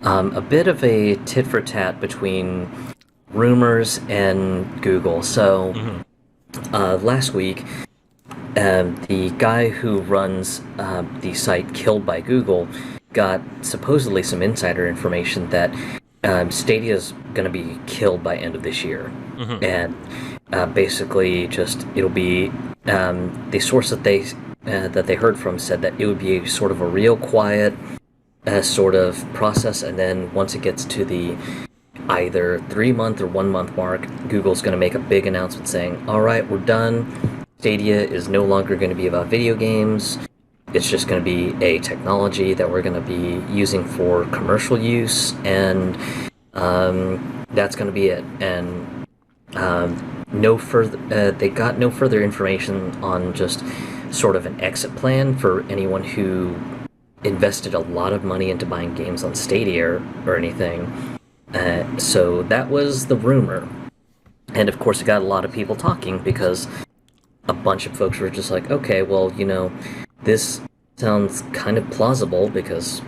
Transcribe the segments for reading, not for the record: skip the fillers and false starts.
A bit of a tit for tat between rumors and Google. So Hmm. last week, the guy who runs the site Killed by Google got supposedly some insider information that Stadia is going to be killed by end of this year, Hmm. and basically just it'll be the source that they heard from said that it would be sort of a real quiet sort of process, and then once it gets to the either 3 month or 1 month mark, Google's going to make a big announcement saying, "All right, we're done. Stadia is no longer going to be about video games. It's just going to be a technology that we're going to be using for commercial use, and that's going to be it." And no further, they got no further information on just sort of an exit plan for anyone who invested a lot of money into buying games on Stadia or anything. So that was the rumor. And of course, it got a lot of people talking because a bunch of folks were just like, okay, well, this sounds kind of plausible because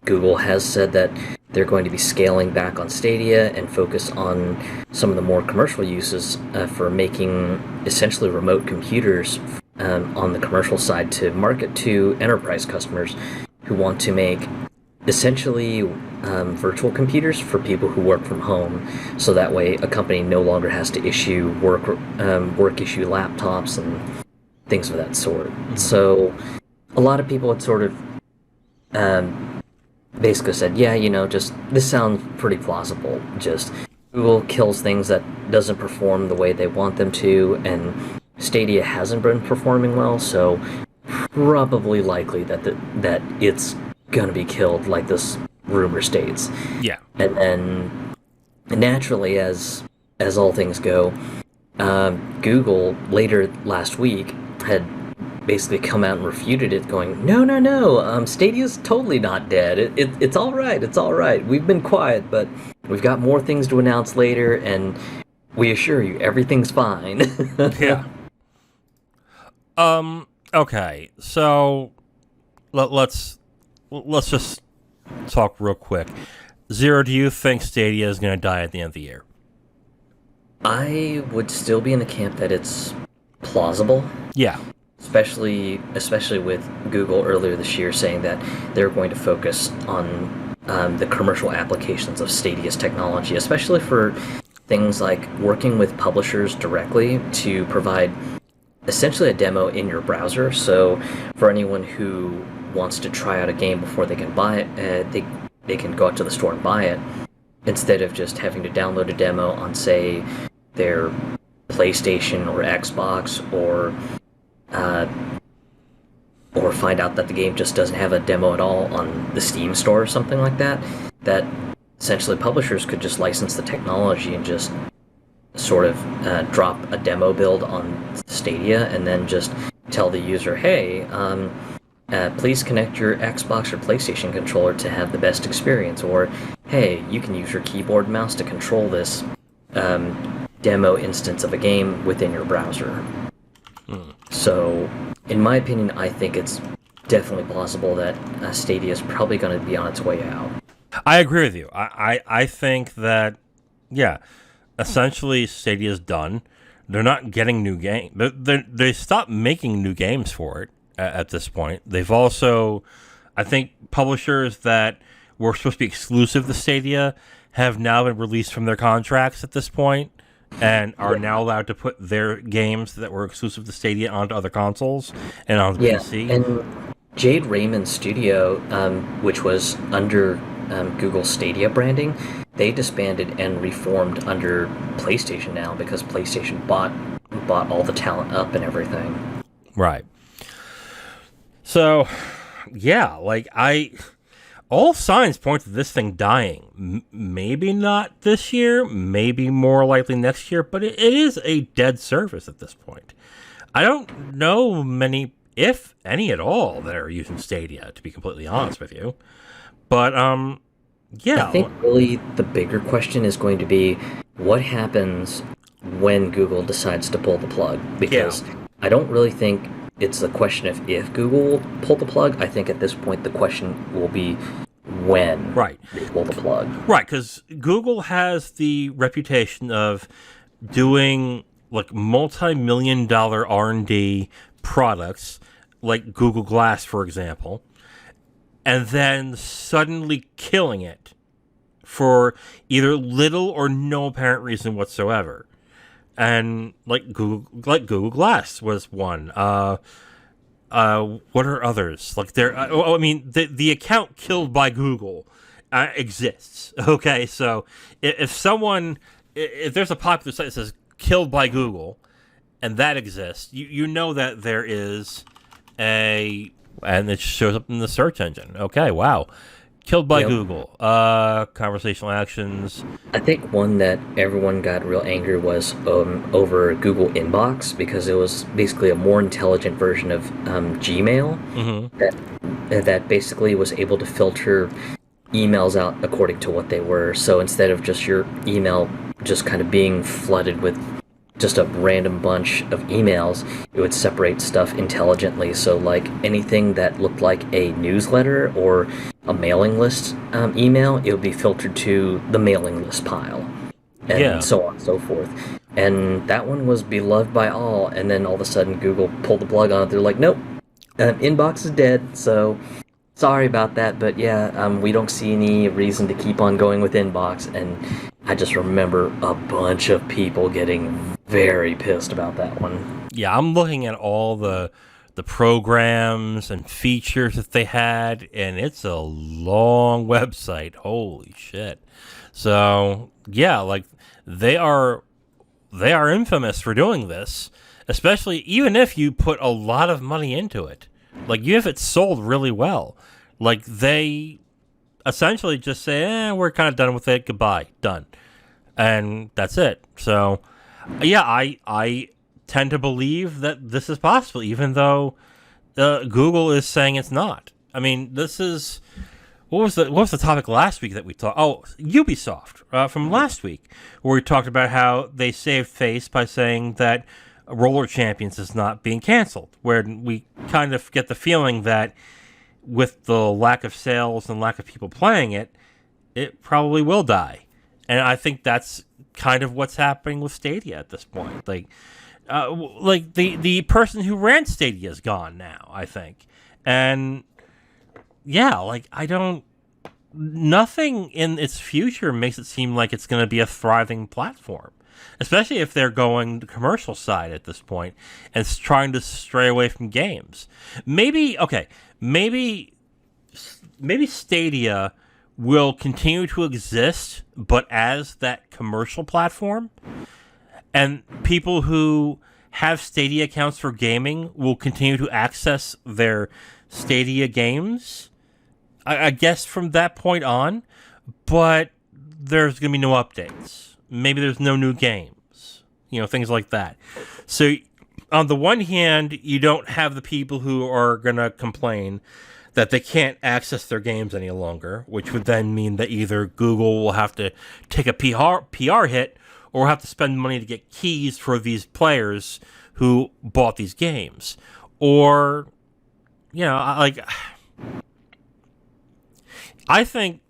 Google has said that they're going to be scaling back on Stadia and focus on some of the more commercial uses for making essentially remote computers on the commercial side to market to enterprise customers who want to make essentially virtual computers for people who work from home, so that way a company no longer has to issue work issue laptops and things of that sort. Hmm. So a lot of people had sort of basically said, yeah, just this sounds pretty plausible. Just Google kills things that doesn't perform the way they want them to, and Stadia hasn't been performing well, so probably likely that it's gonna be killed, like this rumor states. Yeah. And then naturally, as all things go, Google later last week had basically come out and refuted it, going, "No, no, no, Stadia's totally not dead. It's all right. It's all right. We've been quiet, but we've got more things to announce later, and we assure you, everything's fine." Yeah. Okay. So let's just talk real quick. Zero, do you think Stadia is going to die at the end of the year? I would still be in the camp that it's plausible, Yeah. especially with Google earlier this year saying that they're going to focus on the commercial applications of Stadia's technology, especially for things like working with publishers directly to provide essentially a demo in your browser. So for anyone who wants to try out a game before they can buy it, they can go out to the store and buy it instead of just having to download a demo on, say, their PlayStation or Xbox, uh, or find out that the game just doesn't have a demo at all on the Steam store or something like that. That essentially publishers could just license the technology and just sort of drop a demo build on Stadia and then just tell the user, hey, please connect your Xbox or PlayStation controller to have the best experience, or hey, you can use your keyboard and mouse to control this demo instance of a game within your browser. So, in my opinion, I think it's definitely plausible that Stadia is probably going to be on its way out. I agree with you. I think that, yeah, essentially Stadia's done. They're not getting new games. They stopped making new games for it at this point. They've also, I think, publishers that were supposed to be exclusive to Stadia have now been released from their contracts at this point and are Yeah, now allowed to put their games that were exclusive to Stadia onto other consoles and on the yeah, PC. and Jade Raymond's studio, which was under Google Stadia branding, they disbanded and reformed under PlayStation now because PlayStation bought all the talent up and everything. Right. So, yeah, all signs point to this thing dying. Maybe not this year, maybe more likely next year, but it is a dead service at this point. I don't know many, if any at all, that are using Stadia, to be completely honest with you. But, I yeah, think really the bigger question is going to be what happens when Google decides to pull the plug. yeah, Because I don't really think it's a question of if Google will pull the plug. I think at this point the question will be when Right. they pull the plug. Right, because Google has the reputation of doing like multi-million dollar R&D products, like Google Glass, for example, and then suddenly killing it for either little or no apparent reason whatsoever. And Google Glass was one. What are others? Like there, I mean, the account killed by Google exists. Okay, so if there's a popular site that says killed by Google, and that exists, you know that there is and it shows up in the search engine. Okay, wow. Killed by Yep. Google. Conversational actions. I think one that everyone got real angry was over Google Inbox because it was basically a more intelligent version of Gmail Mm-hmm. that basically was able to filter emails out according to what they were. So instead of just your email just kind of being flooded with just a random bunch of emails, it would separate stuff intelligently. So like anything that looked like a newsletter or a mailing list email, it would be filtered to the mailing list pile, and Yeah. so on and so forth. And that one was beloved by all, and then all of a sudden Google pulled the plug on it. They're like, nope, inbox is dead, so sorry about that, but yeah, we don't see any reason to keep on going with inbox. And I just remember a bunch of people getting very pissed about that one. Yeah, I'm looking at all the programs and features that they had, and it's a long website. Holy shit! So yeah, like they are infamous for doing this, especially even if you put a lot of money into it. Like you have it sold really well. Like they essentially just say, we're kind of done with it. Goodbye, done, and that's it. So yeah, I tend to believe that this is possible, even though Google is saying it's not. I mean, this is what was the topic last week that we talked? Oh, Ubisoft from last week, where we talked about how they saved face by saying that Roller Champions is not being canceled. Where we kind of get the feeling that with the lack of sales and lack of people playing it, it probably will die. And I think that's kind of what's happening with Stadia at this point. Like the person who ran Stadia is gone now, I think. And yeah, like nothing in its future makes it seem like it's going to be a thriving platform, especially if they're going the commercial side at this point and trying to stray away from games. Maybe Stadia will continue to exist, but as that commercial platform, and people who have Stadia accounts for gaming will continue to access their Stadia games, I guess, from that point on, but there's going to be no updates. Maybe there's no new games, things like that. So on the one hand, you don't have the people who are going to complain that they can't access their games any longer, which would then mean that either Google will have to take a PR hit or have to spend money to get keys for these players who bought these games. Or, I think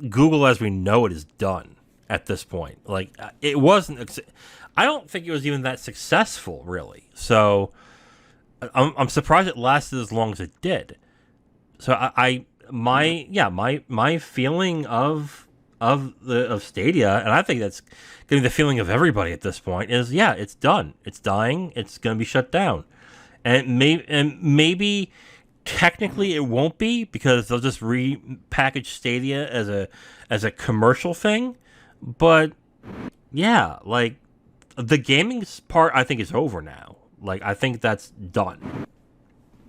Google as we know it is done at this point. Like, it wasn't... I don't think it was even that successful, really. So, I'm surprised it lasted as long as it did. So my feeling of Stadia, and I think that's going to be the feeling of everybody at this point, is it's done, it's dying, it's going to be shut down, and maybe technically it won't be because they'll just repackage Stadia as a commercial thing, but like the gaming part I think is over now. Like I think that's done.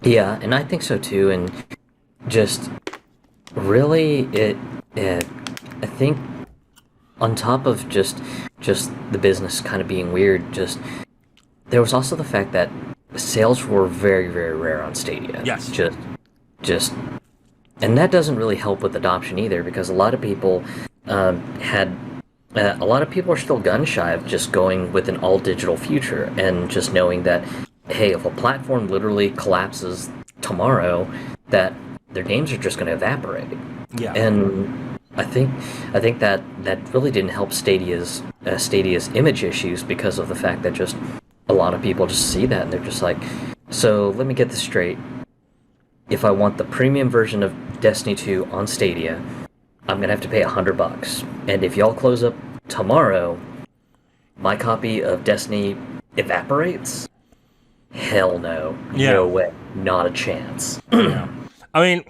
Yeah, and I think so too. And just really, I think on top of just the business kind of being weird, just there was also the fact that sales were very, very rare on Stadia. Yes. Just, and that doesn't really help with adoption either, because a lot of people a lot of people are still gun shy of just going with an all digital future, and just knowing that, hey, if a platform literally collapses tomorrow, that their games are just going to evaporate. Yeah. And I think that really didn't help Stadia's image issues because of the fact that just a lot of people just see that and they're just like, so let me get this straight. If I want the premium version of Destiny 2 on Stadia, I'm gonna have to pay $100. And if y'all close up tomorrow, my copy of Destiny evaporates? Hell no. Yeah. No way. Not a chance. Yeah. I mean,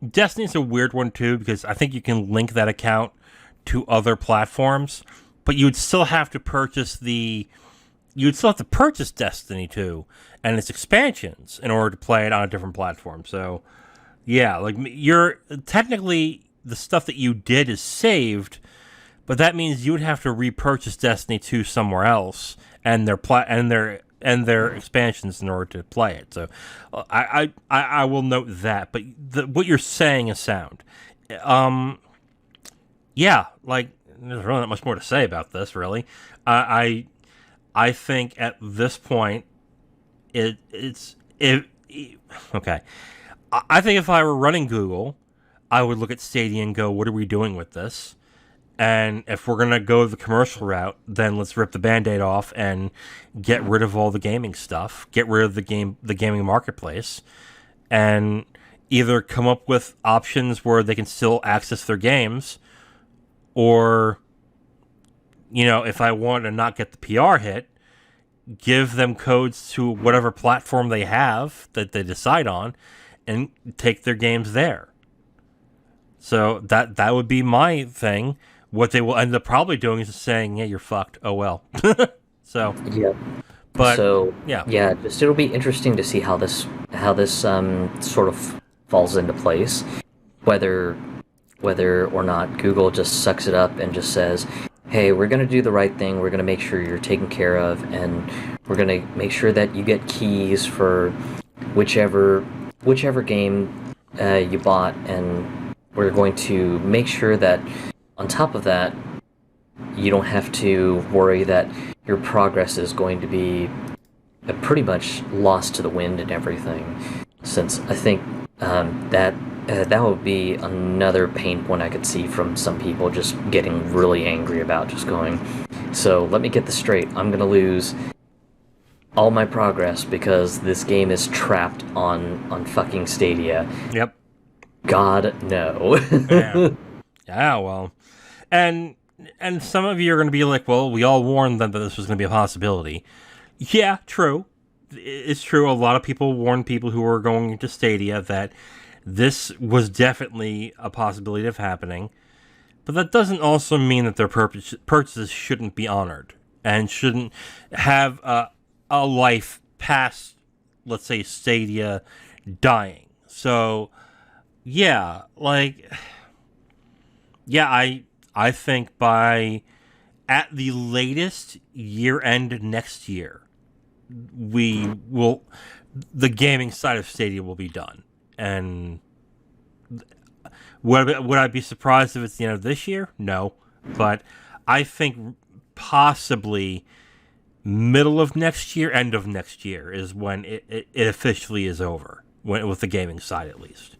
Destiny's a weird one too because I think you can link that account to other platforms, but you'd still have to purchase Destiny 2 and its expansions in order to play it on a different platform. So, yeah, like you're technically the stuff that you did is saved, but that means you would have to repurchase Destiny 2 somewhere else and their expansions in order to play it. So I will note that, but what you're saying is sound. Yeah, like there's really not much more to say about this. Really, I think at this point okay. I think if I were running Google, I would look at Stadia and go, "What are we doing with this?" And if we're going to go the commercial route, then let's rip the Band-Aid off and get rid of all the gaming stuff. Get rid of the gaming marketplace, and either come up with options where they can still access their games, or, if I want to not get the PR hit, give them codes to whatever platform they have that they decide on and take their games there. So that would be my thing. What they will end up probably doing is just saying, "Yeah, you're fucked. Oh well." So, Yeah. but So yeah, yeah, just it'll be interesting to see how this sort of falls into place. Whether or not Google just sucks it up and just says, "Hey, we're gonna do the right thing. We're gonna make sure you're taken care of, and we're gonna make sure that you get keys for whichever game you bought, and we're going to make sure that on top of that, you don't have to worry that your progress is going to be pretty much lost to the wind and everything." Since I think that would be another pain point I could see from some people just getting really angry about, just going, so let me get this straight. I'm gonna lose all my progress because this game is trapped on fucking Stadia. yep, God no. yeah, yeah. Well, and some of you are going to be like, "Well, we all warned them that this was going to be a possibility." Yeah, true. It's true. A lot of people warned people who were going into Stadia that this was definitely a possibility of happening. But that doesn't also mean that their purchases shouldn't be honored and shouldn't have a life past, let's say, Stadia dying. So, yeah, I think by at the latest year end next year, the gaming side of Stadia will be done. And would I be surprised if it's the end of this year? No, but I think possibly middle of next year, end of next year is when it officially is over, with the gaming side at least.